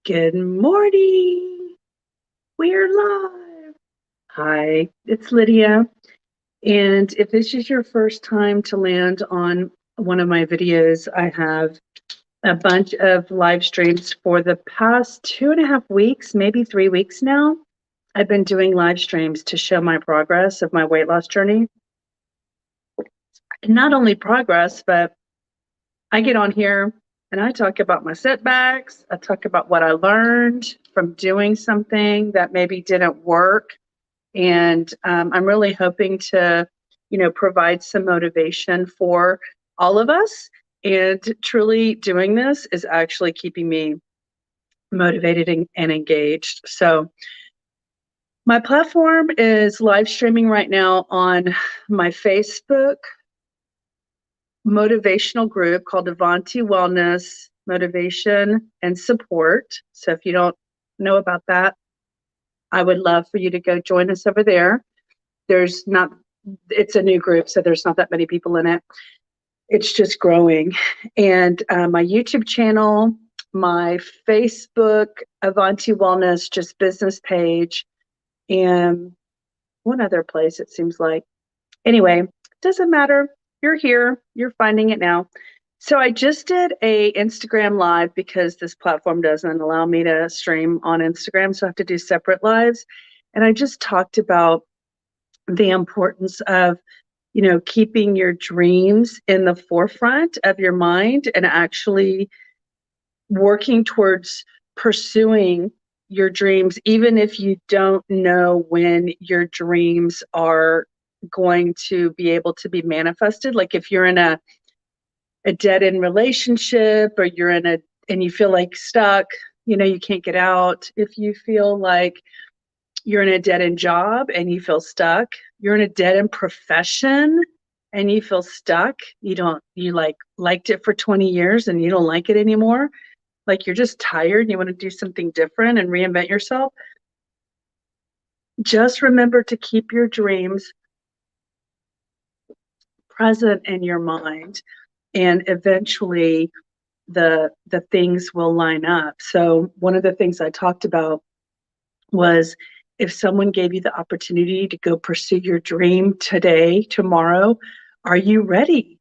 Good morning. We're live. Hi, it's Lydia. And if this is your first time to land on one of my videos, I have a bunch of live streams for the past 2.5 weeks, maybe 3 weeks now. I've been doing live streams to show my progress of my weight loss journey. And not only progress, but I get on here and I talk about my setbacks. I talk about what I learned from doing something that maybe didn't work. And I'm really hoping to, provide some motivation for all of us. And truly doing this is actually keeping me motivated and engaged. So my platform is live streaming right now on my Facebook motivational group called Avanti Wellness Motivation and Support. So if you don't know about that, I would love for you to go join us over there. There's not, it's a new group, so there's not that many people in it. It's just growing. And my YouTube channel, my Facebook Avanti Wellness, just business page, and one other place it seems like. Anyway, doesn't matter. You're here. You're finding it now. So I just did a Instagram live because this platform doesn't allow me to stream on Instagram, so I have to do separate lives. And I just talked about the importance of, keeping your dreams in the forefront of your mind and actually working towards pursuing your dreams, even if you don't know when your dreams are going to be able to be manifested. Like if you're in a dead end relationship, or you're in a and you feel like stuck, you can't get out. If you feel like you're in a dead end job and you feel stuck, you're in a dead end profession and you feel stuck, you liked it for 20 years and you don't like it anymore, like you're just tired and you want to do something different and reinvent yourself, just remember to keep your dreams present in your mind, and eventually the things will line up. So one of the things I talked about was, if someone gave you the opportunity to go pursue your dream today, tomorrow, are you ready?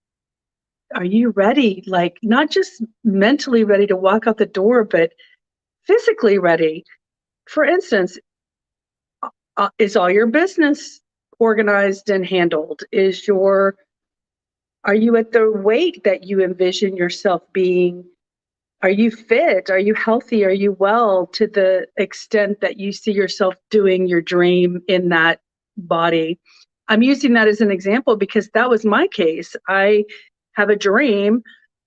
Are you ready? Like, not just mentally ready to walk out the door, but physically ready. For instance, is all your business organized and handled? Are you at the weight that you envision yourself being? Are you fit? Are you healthy? Are you well, to the extent that you see yourself doing your dream in that body? I'm using that as an example because that was my case. I have a dream,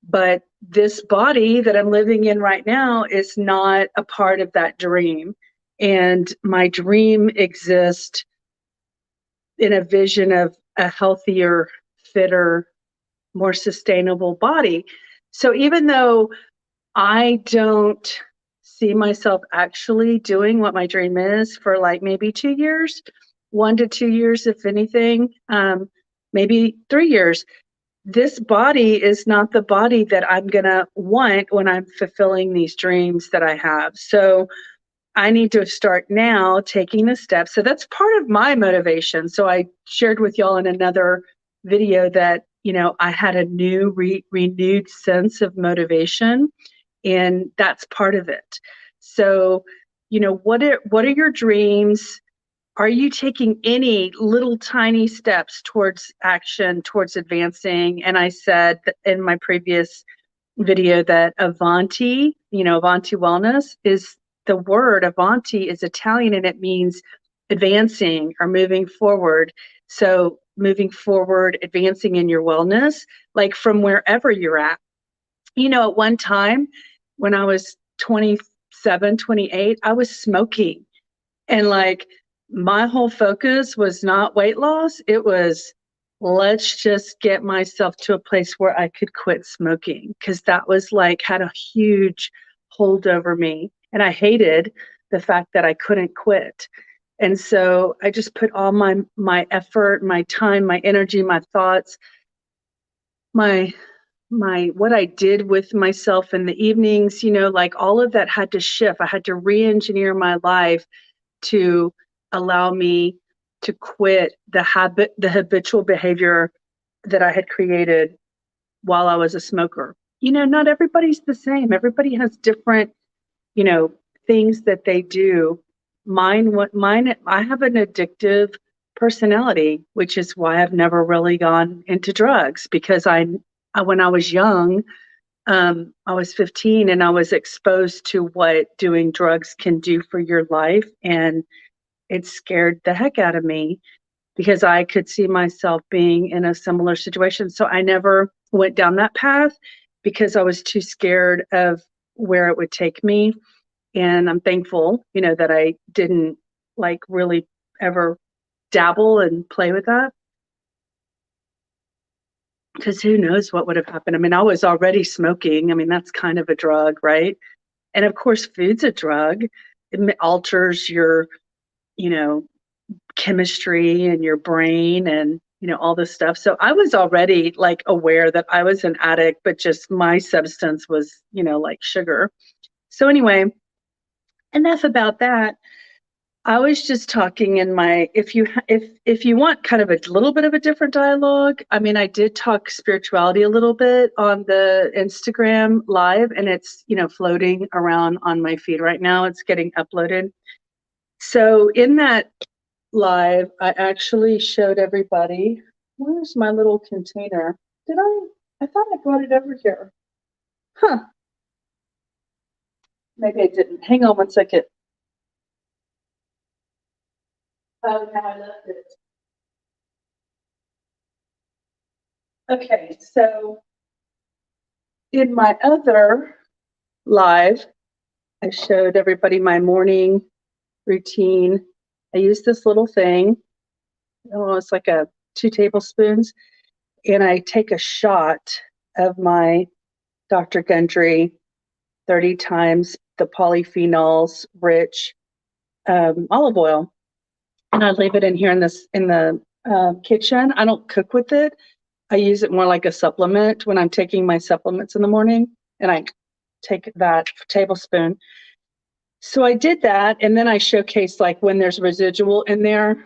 but this body that I'm living in right now is not a part of that dream. And my dream exists in a vision of a healthier, fitter, more sustainable body. So even though I don't see myself actually doing what my dream is for like maybe 2 years, 1 to 2 years, if anything, maybe 3 years. This body is not the body that I'm going to want when I'm fulfilling these dreams that I have. So I need to start now taking the steps. So that's part of my motivation. So I shared with y'all in another video that, I had a new renewed sense of motivation, and that's part of it. So, what are your dreams? Are you taking any little tiny steps towards action, towards advancing? And I said in my previous video that Avanti, Avanti Wellness, is the word Avanti is Italian and it means advancing or moving forward. So moving forward, advancing in your wellness, like from wherever you're at. At one time when I was 27, 28, I was smoking. And like my whole focus was not weight loss. It was, let's just get myself to a place where I could quit smoking, because that was like had a huge hold over me. And I hated the fact that I couldn't quit. And so I just put all my effort, my time, my energy, my thoughts, my what I did with myself in the evenings, like all of that had to shift. I had to re-engineer my life to allow me to quit the habitual behavior that I had created while I was a smoker. Not everybody's the same. Everybody has different, you know, things that they do. Mine, I have an addictive personality, which is why I've never really gone into drugs because when I was young, I was 15 and I was exposed to what doing drugs can do for your life. And it scared the heck out of me because I could see myself being in a similar situation. So I never went down that path because I was too scared of where it would take me. And I'm thankful, that I didn't like really ever dabble and play with that because who knows what would have happened. I mean, I was already smoking. I mean, that's kind of a drug, right? And of course, food's a drug. It alters your, you know, chemistry and your brain and, all this stuff. So I was already like aware that I was an addict, but just my substance was, like sugar. So anyway, enough about that. I was just talking in my if you want kind of a little bit of a different dialogue, I mean I did talk spirituality a little bit on the Instagram live and it's, floating around on my feed right now. It's getting uploaded. So in that live, I actually showed everybody, where's my little container? I thought I brought it over here. Huh. Maybe I didn't. Hang on one second. Oh, now I left it. Okay, so in my other live, I showed everybody my morning routine. I use this little thing, it's like 2 tablespoons, and I take a shot of my Dr. Gundry 30 times the polyphenols rich olive oil, and I leave it in here in the kitchen. I don't cook with it. I use it more like a supplement when I'm taking my supplements in the morning, and I take that tablespoon. So I did that, and then I showcase like when there's residual in there,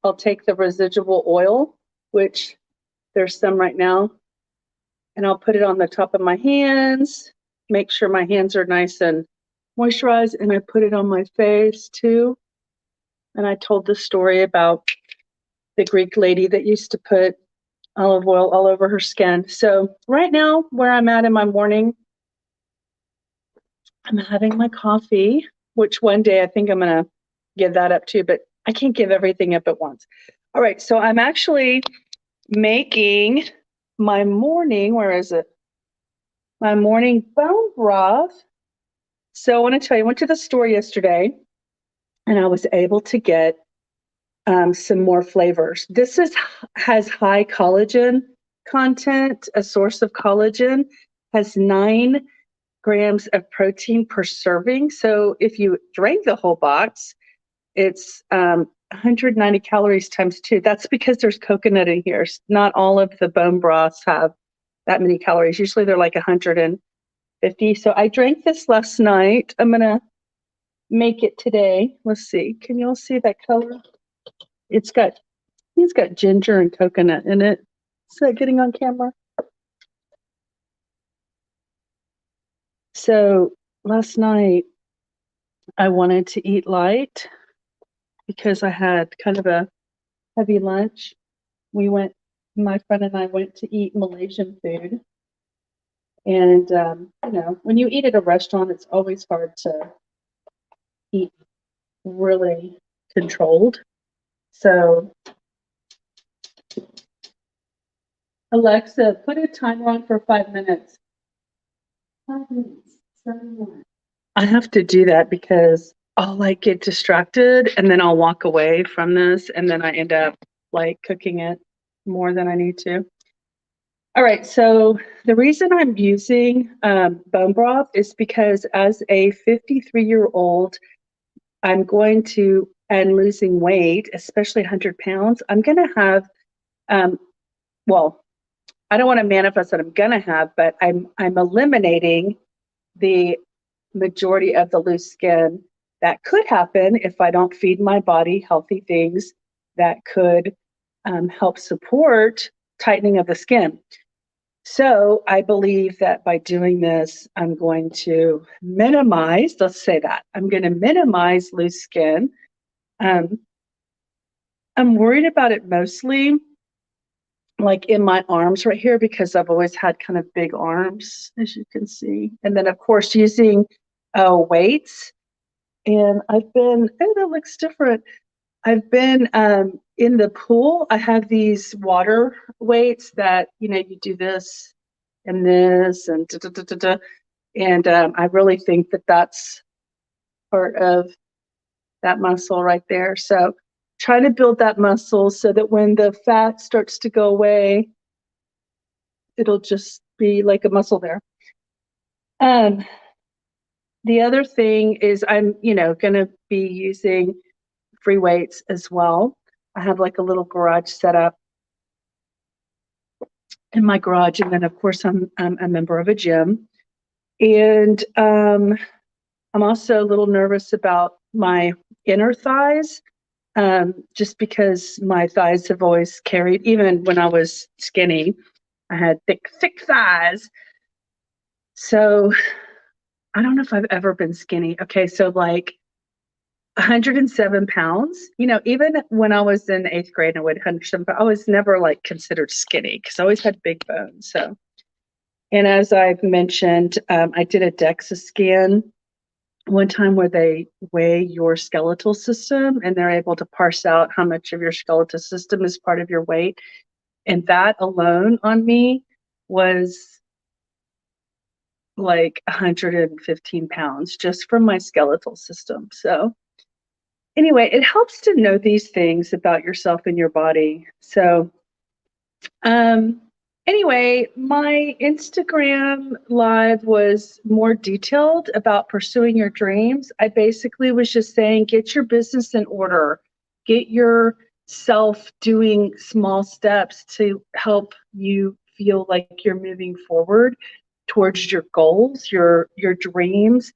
I'll take the residual oil, which there's some right now, and I'll put it on the top of my hands, make sure my hands are nice and moisturized, and I put it on my face too. And I told the story about the Greek lady that used to put olive oil all over her skin. So right now, where I'm at in my morning, I'm having my coffee, which one day I think I'm going to give that up too, but I can't give everything up at once. All right, so I'm actually making my morning, where is it? My morning bone broth. So I want to tell you, I went to the store yesterday and I was able to get some more flavors. Has high collagen content, a source of collagen, has 9 grams of protein per serving. So if you drank the whole box, it's 190 calories times 2. That's because there's coconut in here. Not all of the bone broths have that many calories. Usually they're like 150. So I drank this last night. I'm going to make it today. Let's see. Can you all see that color? It's got ginger and coconut in it. Is that getting on camera? So last night I wanted to eat light because I had kind of a heavy lunch. My friend and I went to eat Malaysian food. And, when you eat at a restaurant, it's always hard to eat really controlled. So, Alexa, put a timer on for 5 minutes. 5 minutes. 7 minutes. I have to do that because I'll like get distracted and then I'll walk away from this and then I end up like cooking it more than I need to. All right, so the reason I'm using bone broth is because as a 53-year-old, I'm going to, and losing weight, especially 100 pounds, I'm going to have, well, I don't want to manifest that I'm going to have, but I'm eliminating the majority of the loose skin that could happen if I don't feed my body healthy things that could help support tightening of the skin. So I believe that by doing this, I'm going to minimize, let's say that, I'm going to minimize loose skin. Um, I'm worried about it mostly like in my arms right here because I've always had kind of big arms, as you can see. And then, of course, using weights. And I've been, oh, that looks different. I've been in the pool. I have these water weights that, you do this and this and da, da, da, da, da. And I really think that that's part of that muscle right there. So try to build that muscle so that when the fat starts to go away, it'll just be like a muscle there. The other thing is I'm, going to be using free weights as well. I have like a little garage set up in my garage. And then, of course, I'm a member of a gym. And I'm also a little nervous about my inner thighs, just because my thighs have always carried, even when I was skinny, I had thick thighs. So I don't know if I've ever been skinny. Okay, so like 107 pounds, even when I was in 8th grade and I weighed 107 pounds, I was never like considered skinny because I always had big bones. So, and as I've mentioned, I did a DEXA scan one time where they weigh your skeletal system and they're able to parse out how much of your skeletal system is part of your weight. And that alone on me was like 115 pounds just from my skeletal system. So anyway, it helps to know these things about yourself and your body. So anyway, my Instagram live was more detailed about pursuing your dreams. I basically was just saying, get your business in order, get yourself doing small steps to help you feel like you're moving forward towards your goals, your dreams,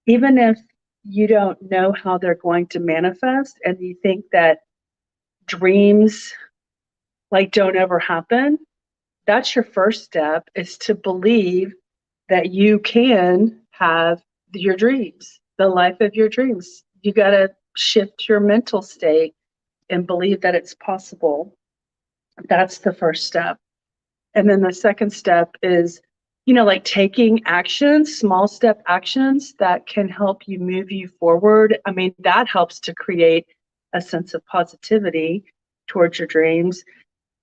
even if you don't know how they're going to manifest and you think that dreams like don't ever happen. That's your first step, is to believe that you can have your dreams, the life of your dreams. You got to shift your mental state and believe that it's possible. That's the first step. And then the second step is, like taking actions, small step actions that can help you move you forward. I mean, that helps to create a sense of positivity towards your dreams.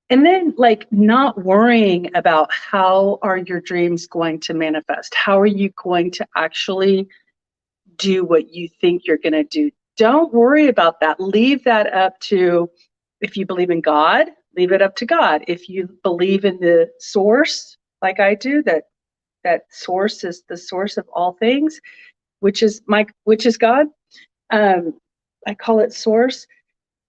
And then like not worrying about how are your dreams going to manifest? How are you going to actually do what you think you're going to do? Don't worry about that. Leave that up to, if you believe in God, leave it up to God. If you believe in the source, like I do, that source is the source of all things, which is God. I call it source.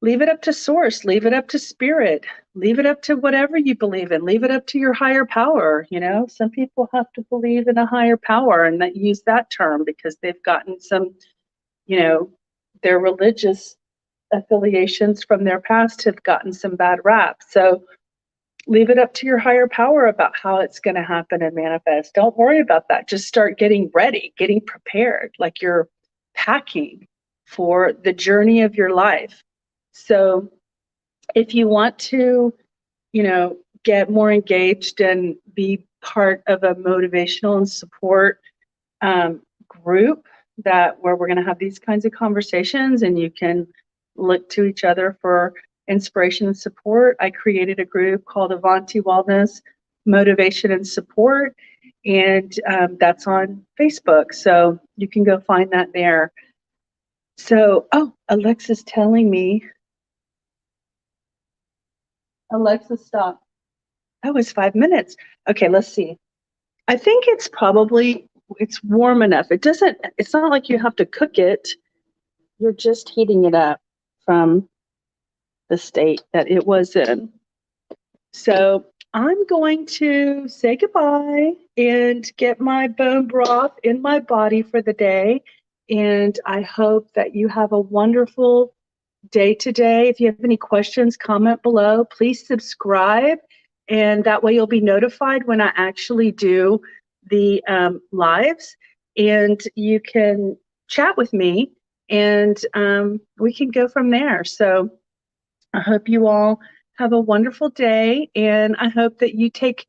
Leave it up to source, leave it up to spirit, leave it up to whatever you believe in, leave it up to your higher power. Some people have to believe in a higher power and that use that term because they've gotten some, their religious affiliations from their past have gotten some bad rap. So leave it up to your higher power about how it's going to happen and manifest. Don't worry about that. Just start getting ready, getting prepared, like you're packing for the journey of your life. So if you want to, get more engaged and be part of a motivational and support group where we're going to have these kinds of conversations and you can look to each other for inspiration and support, I created a group called Avanti Wellness Motivation and Support, and that's on Facebook. So you can go find that there. So, Alexa's telling me. Alexa, stop. Oh, it's 5 minutes. Okay, let's see. I think it's warm enough. It's not like you have to cook it. You're just heating it up from the state that it was in. So I'm going to say goodbye and get my bone broth in my body for the day. And I hope that you have a wonderful day today. If you have any questions, comment below. Please subscribe, and that way you'll be notified when I actually do the lives. And you can chat with me, and we can go from there. So I hope you all have a wonderful day, and I hope that you take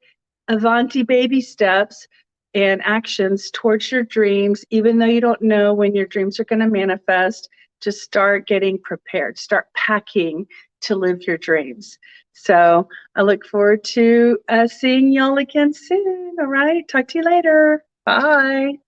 Avanti baby steps and actions towards your dreams, even though you don't know when your dreams are going to manifest. Just start getting prepared, start packing to live your dreams. So I look forward to seeing y'all again soon. All right. Talk to you later. Bye.